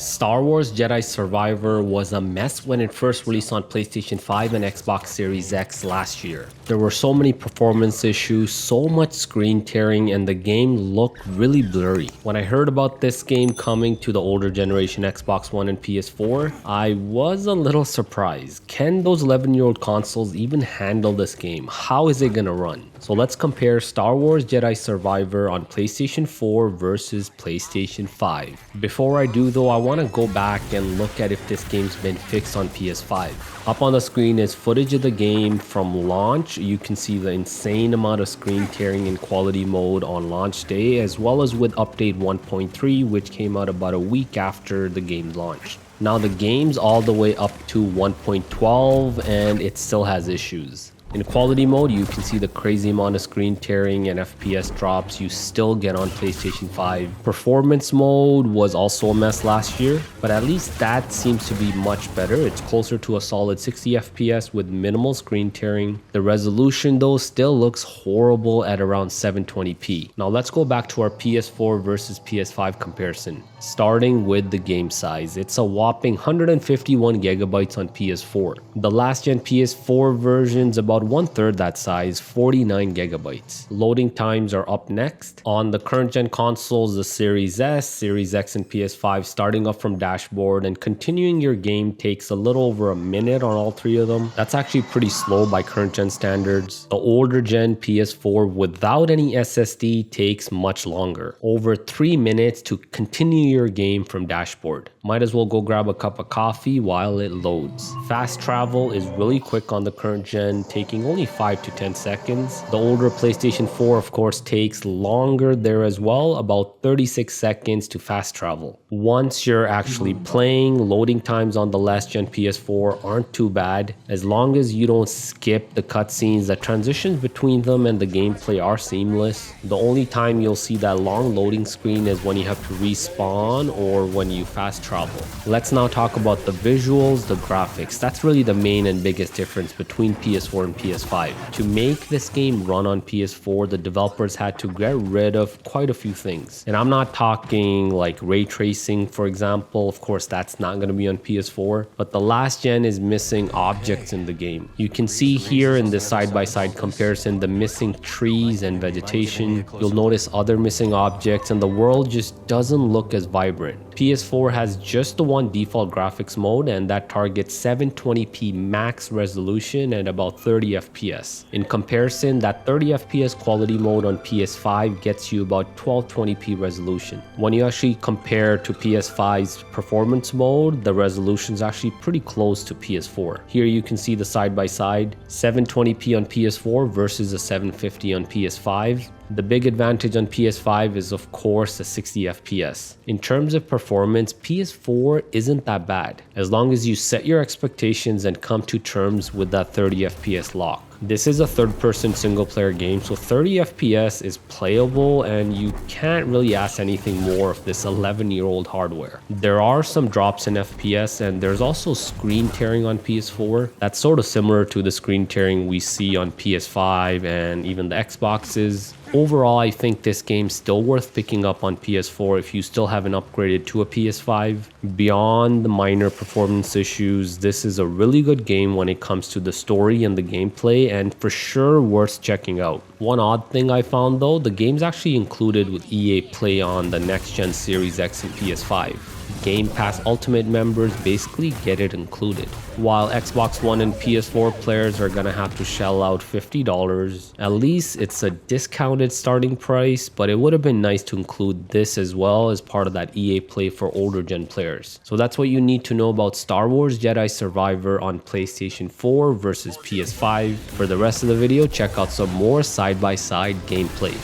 Star Wars Jedi Survivor was a mess when it first released on PlayStation 5 and Xbox Series X last year. There were so many performance issues, so much screen tearing, and the game looked really blurry. When I heard about this game coming to the older generation Xbox One and PS4, I was a little surprised. Can those 11-year-old consoles even handle this game? How is it gonna run? So let's compare Star Wars Jedi Survivor on PlayStation 4 versus PlayStation 5. Before I do though, I want to go back and look at if this game's been fixed on PS5. Up on the screen is footage of the game from launch. You can see the insane amount of screen tearing in quality mode on launch day, as well as with update 1.3, which came out about a week after the game launched. Now the game's all the way up to 1.12 and it still has issues. In quality mode, you can see the crazy amount of screen tearing and FPS drops you still get on PlayStation 5. Performance mode was also a mess last year, but at least that seems to be much better. It's closer to a solid 60 FPS with minimal screen tearing. The resolution though still looks horrible at around 720p. Now let's go back to our PS4 versus PS5 comparison. Starting with the game size, it's a whopping 151 gigabytes on PS4. The last gen PS4 version's about 1/3 that size, 49 gigabytes. Loading times are up next. On the current gen consoles, the Series S, Series X, and PS5, starting up from dashboard and continuing your game takes a little over a minute on all three of them. That's actually pretty slow by current gen standards. The older gen PS4 without any SSD takes much longer, over 3 minutes to continue your game from dashboard. Might as well go grab a cup of coffee while it loads. Fast travel is really quick on the current gen, taking only 5 to 10 seconds. The older PlayStation 4 of course takes longer there as well, about 36 seconds to fast travel. Once you're actually playing, loading times on the last gen PS4 aren't too bad. As long as you don't skip the cutscenes, the transitions between them and the gameplay are seamless. The only time you'll see that long loading screen is when you have to respawn or when you fast travel. Let's now talk about the visuals, the graphics. That's really the main and biggest difference between PS4 and PS5. To make this game run on PS4, the developers had to get rid of quite a few things. And I'm not talking like ray tracing, for example. Of course, that's not going to be on PS4. But the last gen is missing objects in the game. You can see here in this side-by-side comparison the missing trees and vegetation. You'll notice other missing objects and the world just doesn't look as vibrant. PS4 has just the one default graphics mode and that targets 720p max resolution and about 30 FPS. In comparison, that 30 FPS quality mode on PS5 gets you about 1220p resolution. When you actually compare to PS5's performance mode, the resolution is actually pretty close to PS4. Here you can see the side-by-side, 720p on PS4 versus a 750 on PS5. The big advantage on PS5 is of course the 60 FPS. In terms of performance, PS4 isn't that bad, as long as you set your expectations and come to terms with that 30 FPS lock. This is a third-person single-player game, so 30 FPS is playable and you can't really ask anything more of this 11-year-old hardware. There are some drops in FPS and there's also screen tearing on PS4. That's sort of similar to the screen tearing we see on PS5 and even the Xboxes. Overall, I think this game's still worth picking up on PS4 if you still haven't upgraded to a PS5. Beyond the minor performance issues, this is a really good game when it comes to the story and the gameplay, and for sure worth checking out. One odd thing I found though, the game's actually included with EA Play on the next gen Series X and PS5. Game Pass Ultimate members basically get it included, while Xbox One and PS4 players are gonna have to shell out $50. At least it's a discounted starting price, but it would have been nice to include this as well as part of that EA Play for older gen players. So that's what you need to know about Star Wars Jedi Survivor on PlayStation 4 versus PS5. For the rest of the video, check out some more side-by-side gameplay.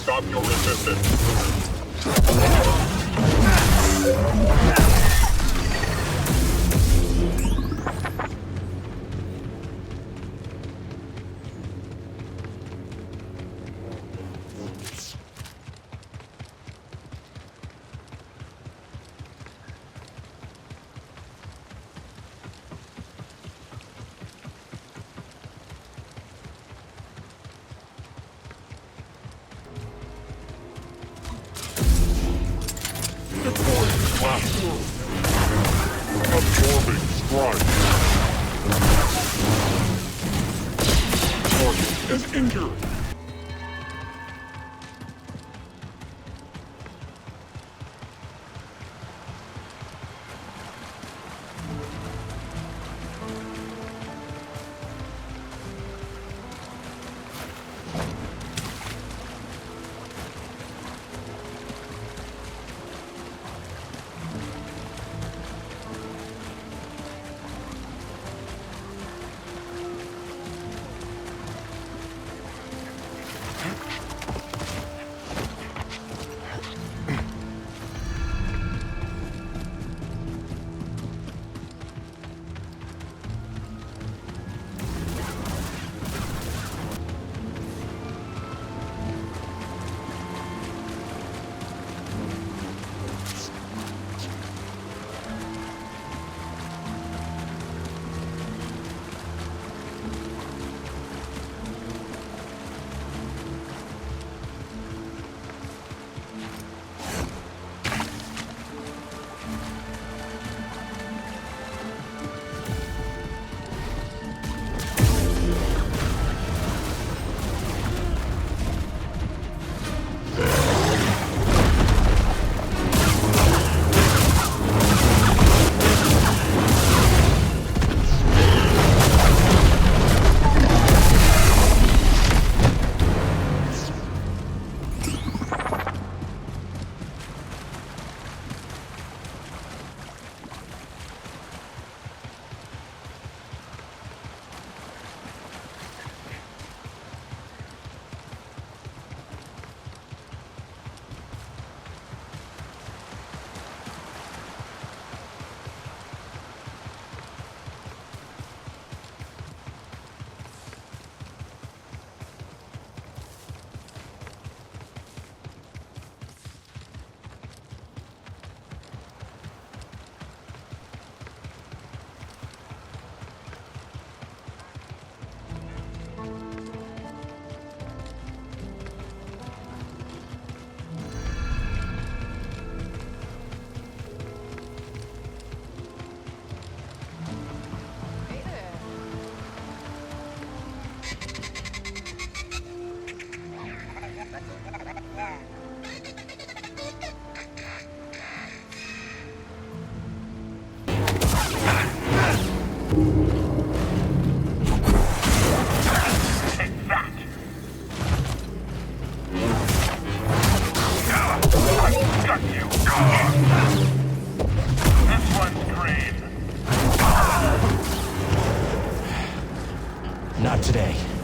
Stop your resistance. Absorbing strike. Target is injured. Not today.